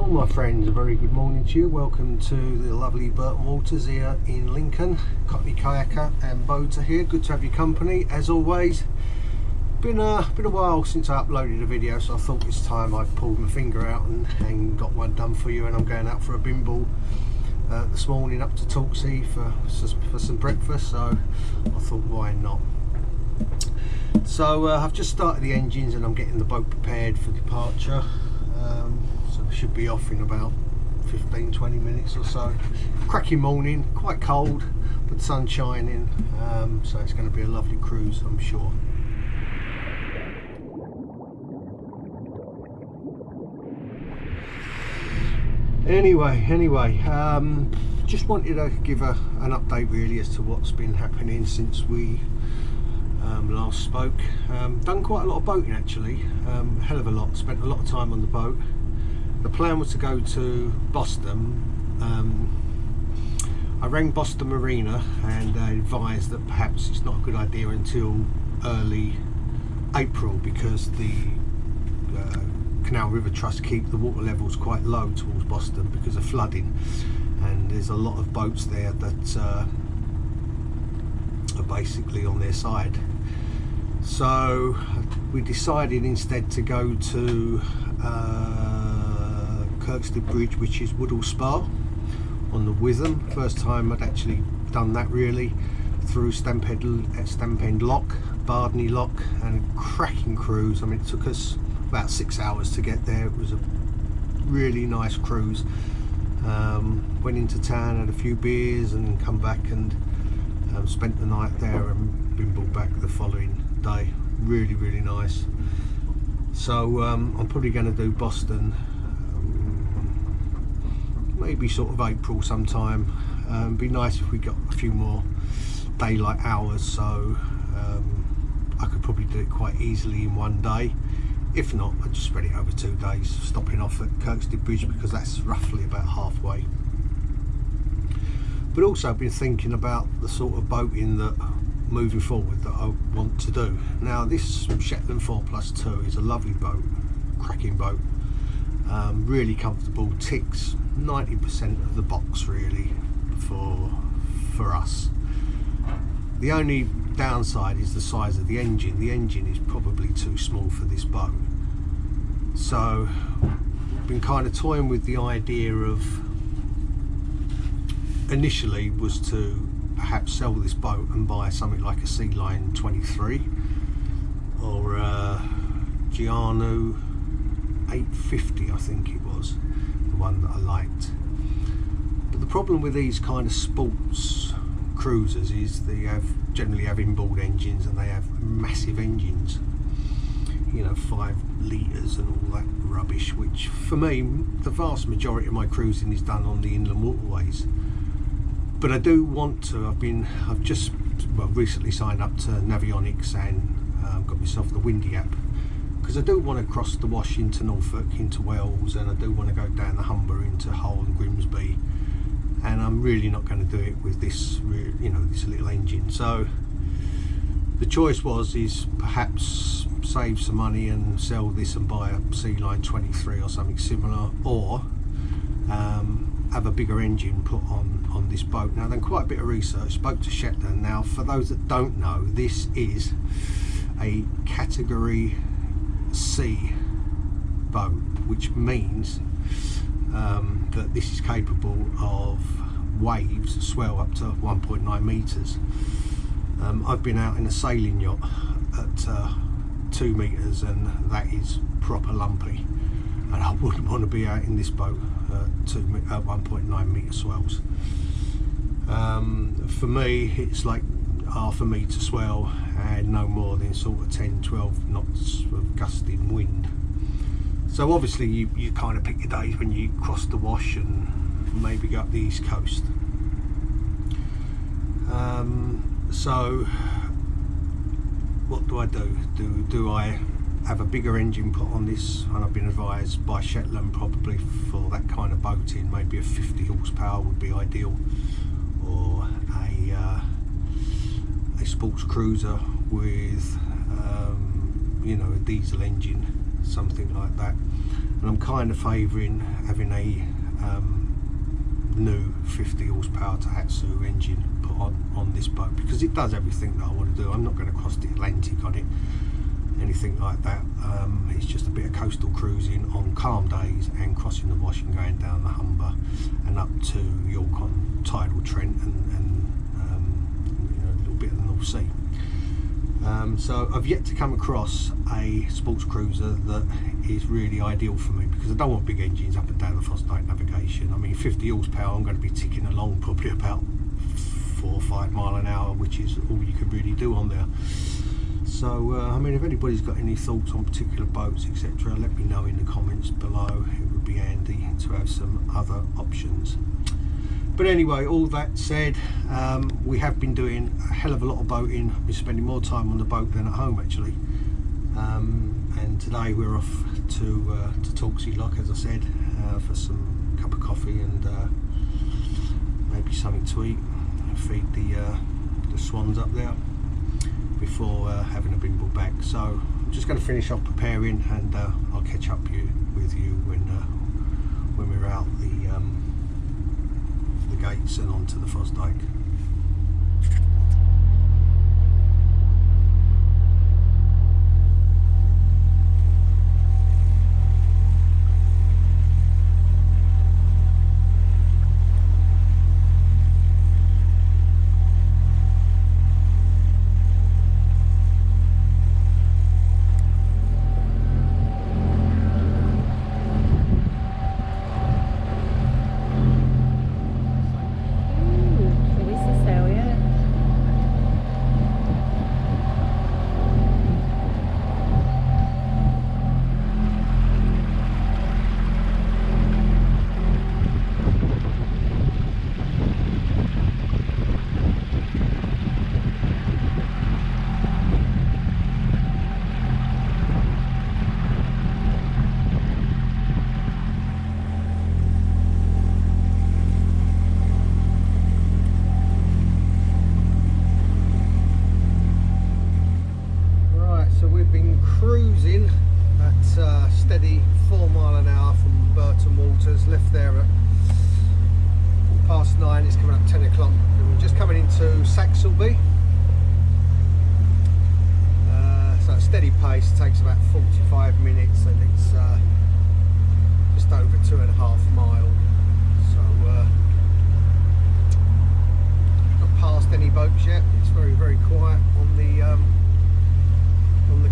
Well, my friends, a very good morning to you. Welcome to the lovely Burton Waters here in Lincoln. Cockney Kayaker and boater here. Good to have your company as always. Been a while since I uploaded a video, so I thought it's time I pulled my finger out and got one done for you. And I'm going out for a bimble this morning up to Torksey for some breakfast, so I thought why not. So I've just started the engines and I'm getting the boat prepared for departure. So we should be off in about 15-20 minutes or so. Cracking morning, quite cold, but the sun's shining, so it's going to be a lovely cruise, I'm sure. Anyway, just wanted to give an update really as to what's been happening since we last spoke. Done quite a lot of boating actually, hell of a lot, spent a lot of time on the boat. The plan was to go to Boston. I rang Boston Marina and they advised that perhaps it's not a good idea until early April because the Canal River Trust keep the water levels quite low towards Boston because of flooding, and there's a lot of boats there that are basically on their side. So we decided instead to go to Torksey Bridge, which is Woodall Spa on the Witham. First time I'd actually done that really, through Stampend Lock, Bardney Lock, and a cracking cruise. I mean, it took us about 6 hours to get there. It was a really nice cruise. Went into town, had a few beers and come back and spent the night there and bimbled back the following day. Really nice. So I'm probably going to do Boston maybe sort of April sometime. Be nice if we got a few more daylight hours, so I could probably do it quite easily in one day. If not, I'd just spread it over 2 days, stopping off at Torksey Bridge because that's roughly about halfway. But also I've been thinking about the sort of boating that moving forward that I want to do. Now this Shetland 4+2 is a lovely boat, cracking boat, really comfortable, ticks 90% of the box really for us. The only downside is the size of the engine. The engine is probably too small for this boat. So I've been kind of toying with the idea of, initially was to perhaps sell this boat and buy something like a Sea Line 23 or a Giano 850, I think it was, the one that I liked. But the problem with these kind of sports cruisers is they generally have inboard engines, and they have massive engines, you know, 5 litres and all that rubbish, which for me, the vast majority of my cruising is done on the inland waterways. But I do want to, I've just recently signed up to Navionics and got myself the Windy app, because I do want to cross the Wash into Norfolk, into Wales, and I do want to go down the Humber into Hull and Grimsby, and I'm really not going to do it with this, you know, this little engine. So the choice is perhaps save some money and sell this and buy a Sea Line 23 or something similar, or have a bigger engine put on this boat. Now, I've done quite a bit of research, spoke to Shetland. Now, for those that don't know, this is a category C boat, which means that this is capable of waves, swell up to 1.9 metres. I've been out in a sailing yacht at 2 metres, and that is proper lumpy, and I wouldn't want to be out in this boat at 1.9 metre swells. For me, it's like half a metre swell and no more than sort of 10-12 knots of gusting wind. So obviously you kind of pick your days when you cross the Wash and maybe go up the east coast. So what do I do? Do I have a bigger engine put on this? And I've been advised by Shetland probably for that kind of boating, maybe a 50 horsepower would be ideal, or a sports cruiser with you know, a diesel engine, something like that. And and I'm kind of favouring having a new 50 horsepower Tohatsu engine put on this boat, because it does everything that I want to do. I'm not going to cross the Atlantic on it, anything like that. It's just a bit of coastal cruising on calm days and crossing the Wash and going down the Humber and up to York on tidal Trent and you know, a little bit of the North Sea. So I've yet to come across a sports cruiser that is really ideal for me, because I don't want big engines up and down the Fosdyke navigation. I mean, 50 horsepower, I'm going to be ticking along probably about 4 or 5 mile an hour, which is all you can really do on there. So I mean, if anybody's got any thoughts on particular boats, etc., let me know in the comments below. It would be handy to have some other options. But anyway, all that said, we have been doing a hell of a lot of boating. I've been spending more time on the boat than at home, actually. And today we're off to Torksey Lock, as I said, for some cup of coffee and maybe something to eat. Feed the swans up there before having a bimble back. So I'm just going to finish off preparing, and I'll catch up with you when we're out the gates and onto the Fosdyke. Cruising at steady 4 mile an hour from Burton Waters. Left there at 9:30. It's coming up 10 o'clock, and we're just coming into Saxelby. So at steady pace, it takes about 45 minutes, and it's just over 2.5 miles. So not passed any boats yet. It's very, very quiet on the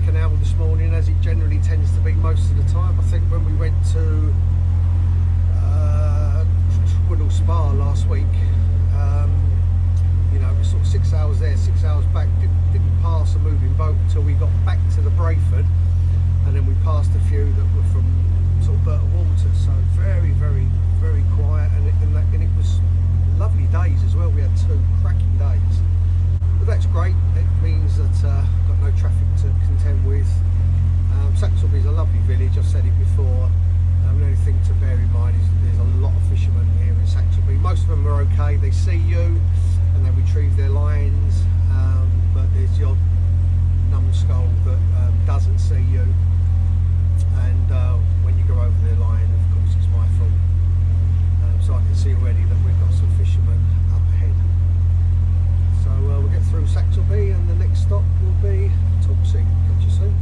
canal this morning, as it generally tends to be most of the time. I think when we went to Woodall Spa last week, you know, it was sort of 6 hours there, 6 hours back. Didn't pass a moving boat until we got back to the Brayford, and then we passed a few that were from sort of Burton Waters. So very, very, very quiet, and it was lovely days as well. We had 2 cracking days. But that's great. It means that got no traffic to contend with. Saxelby is a lovely village. I've said it before. The only thing to bear in mind is that there's a lot of fishermen here in Saxelby. Most of them are okay. They see you and they retrieve their lines, but there's the odd numbskull that doesn't see you. And when you go over their line, of course, it's my fault. So I can see already that we've got some fishermen up ahead. So we'll get through Saxelby, and the next stop will be Torksey. Catch you soon.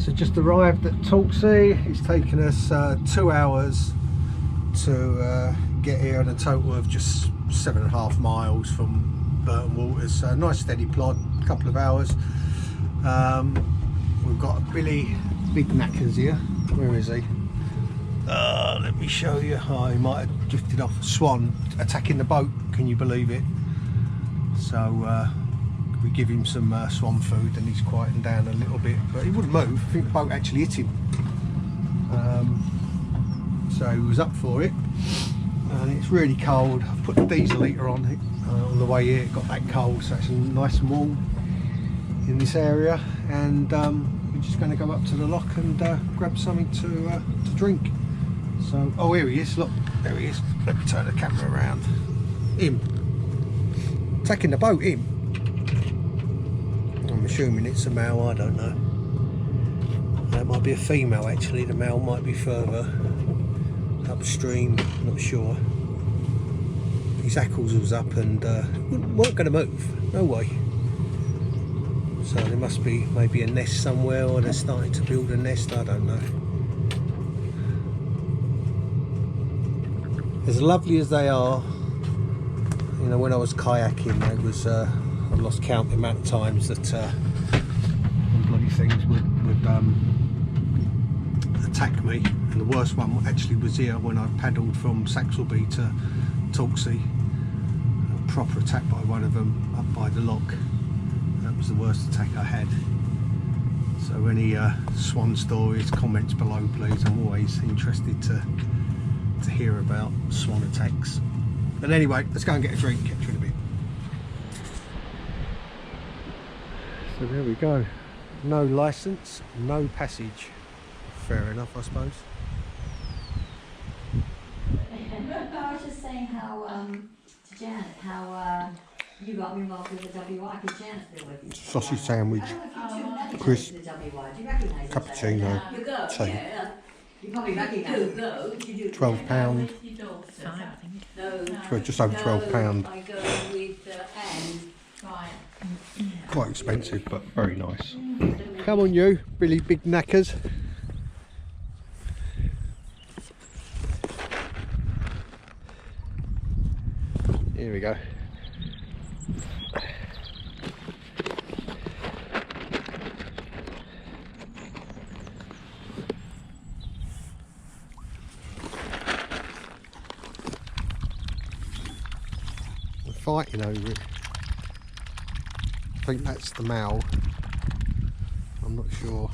So just arrived at Torksey. It's taken us 2 hours to get here, and a total of just 7.5 miles from Burton Waters. So nice steady plod, a couple of hours. We've got Billy Big Knackers here. Where is he? Let me show you. Oh, he might have drifted off. Swan attacking the boat, can you believe it? So we give him some swan food and he's quieting down a little bit, but he wouldn't move. I think the boat actually hit him. So he was up for it, and it's really cold. I've put the diesel heater on the way here. It got that cold, so it's nice and warm in this area, and we're just going to go up to the lock and grab something to drink. So, oh, here he is, look, there he is. Let me turn the camera around. Him. Taking the boat, him. I'm assuming it's a male, I don't know. That might be a female actually, the male might be further upstream, not sure. His hackles was up and weren't going to move, no way. So there must be maybe a nest somewhere, or they're starting to build a nest, I don't know. As lovely as they are, you know, when I was kayaking, it was I lost count the amount of times that bloody things would attack me, and the worst one actually was here when I paddled from Saxelby to Torksey. A proper attack by one of them up by the lock. That was the worst attack I had. So any swan stories, comments below please. I'm always interested to hear about swan attacks. But anyway, let's go and get a drink, catch you in a bit. So there we go. No licence, no passage. Fair enough, I suppose. I was just saying how, to Janet, how you got me involved with the WI, because Janet's been with you. Sausage sandwich, crisp, cappuccino, tea. You probably recognise those. £12. For just over £12. I go with Quite expensive, but very nice. Come on you, Billy Big Knackers. Here we go. We're fighting over it. I think that's the male. I'm not sure.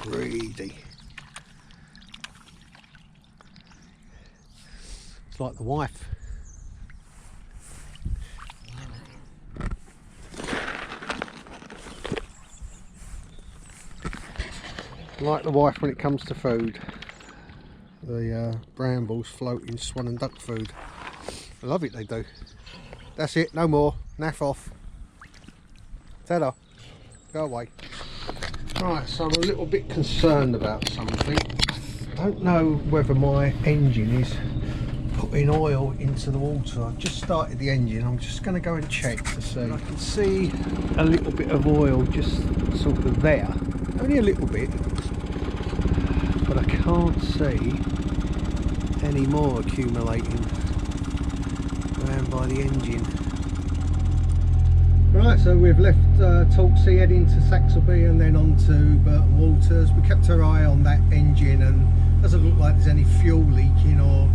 Greedy. It's like the wife. Like the wife when it comes to food. The brambles floating swan and duck food. I love it, they do. That's it, no more. Naff off. Ta-da. Go away. Right, so I'm a little bit concerned about something. I don't know whether my engine is putting oil into the water. I've just started the engine. I'm just going to go and check to see. I can see a little bit of oil just sort of there. Only a little bit. But I can't see any more accumulating around by the engine. Right, so we've left Torksey, heading to Saxelby and then on to Burton Waters. We kept our eye on that engine and it doesn't look like there's any fuel leaking or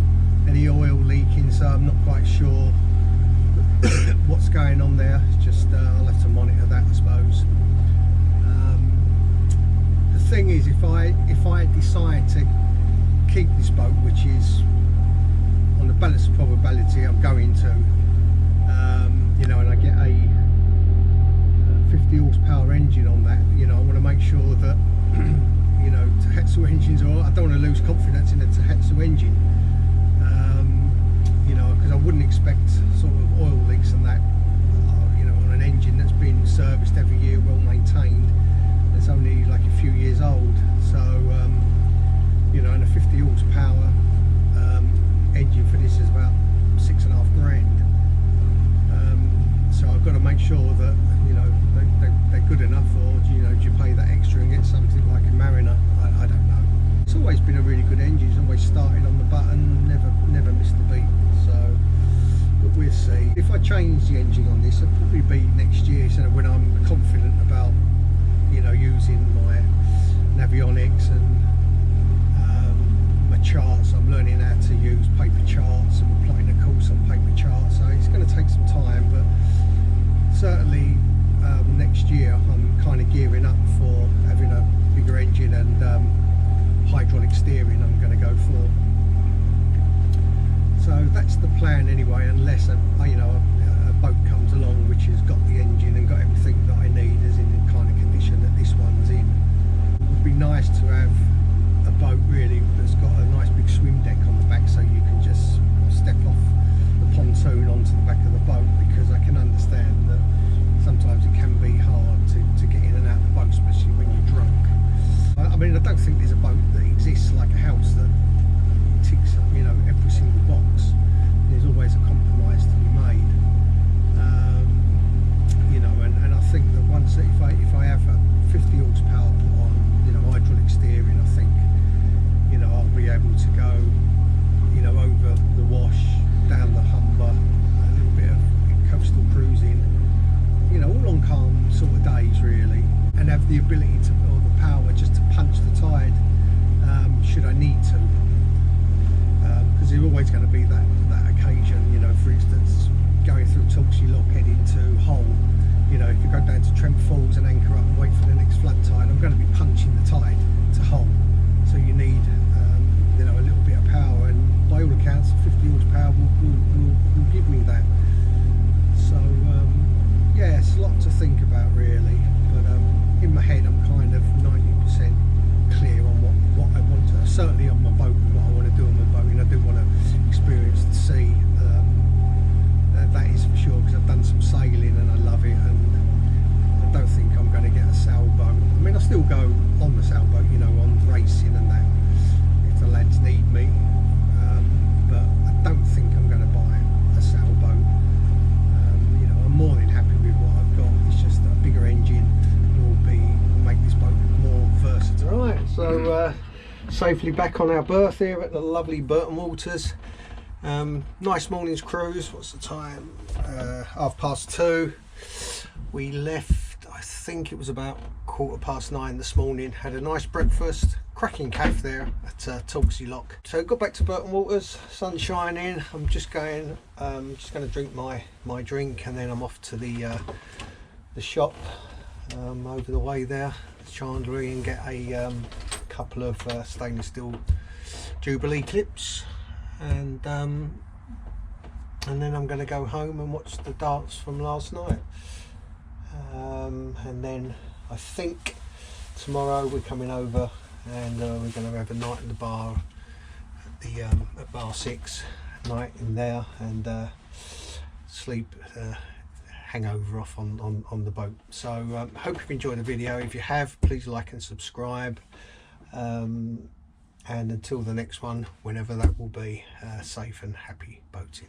any oil leaking, so I'm not quite sure what's going on there. It's just I'll have to monitor that, I suppose. The thing is, if I decide to keep this boat, which is on the balance of probability I'm going to, you know, and I get a 50 horsepower engine on that, you know, I want to make sure that you know, Tohetsu engines, or I don't want to lose confidence in the Tohetsu engine, you know, because I wouldn't expect sort of oil leaks and that, you know, on an engine that's been serviced every year, well maintained. change the engine on this. It'll probably be next year, so when I'm confident about, you know, using my navionics and my charts. I'm learning how to use paper charts, and we're plotting a course on paper charts, so it's going to take some time, but certainly next year I'm kind of gearing up for having a bigger engine and hydraulic steering I'm going to go for. So that's the plan anyway, unless a boat comes along which has got the engine and got everything that I need, as in the kind of condition that this one's in. It would be nice to have a boat really that's got a nice big swim deck on the back, so you can just step off the pontoon onto the back of the boat, because I can understand that sometimes it can be hard to get in and out of the boat, especially when you're drunk. I mean, I don't think there's a boat that exists like a house that ticks, you know, every single box. There's always a compromise to be made, you know, and I think that once if I have a 50 horsepower put on, you know, hydraulic steering, I think, you know, I'll be able to go, you know, over the Wash, down the Humber, a little bit of coastal cruising, you know, all on calm sort of days really, and have the ability to, or the power just to punch the tide should I need to, because there's always going to be that occasion, you know, for instance, going through Torksey Lock heading to Hull, you know, if you go down to Trent Falls and anchor up and wait for the next flood tide, I'm going to be punching the tide to Hull, so you need you know, a little bit of power, and by all accounts 50 horsepower will give me that. So yeah, it's a lot to think about really, but in my head I'm kind of 90% clear on what I want to, certainly on my boat, and what I want to do on my boat. And I do want to experience the sea, that is for sure, because I've done some sailing and I love it, and I don't think I'm going to get a sailboat. I mean, I still go on the sailboat, you know, on racing and that, if the lads need me, but I don't think I'm going to buy a sailboat. You know, I'm more than happy with what I've got. It's just that a bigger engine will make this boat more versatile. Right, so safely back on our berth here at the lovely Burton Waters. Nice morning's cruise. What's the time? 2:30. We left, I think it was about 9:15 this morning. Had a nice breakfast, cracking caff there at Torksey Lock. So got back to Burton Waters, sun shining. I'm just going to drink my drink, and then I'm off to the shop over the way there, Chandlery, and get a couple of stainless steel Jubilee clips, and then I'm going to go home and watch the darts from last night, and then I think tomorrow we're coming over, and we're going to have a night in the bar at the at bar 6, night in there, and sleep hangover off on the boat. So hope you've enjoyed the video. If you have, please like and subscribe, and until the next one, whenever that will be, safe and happy boating.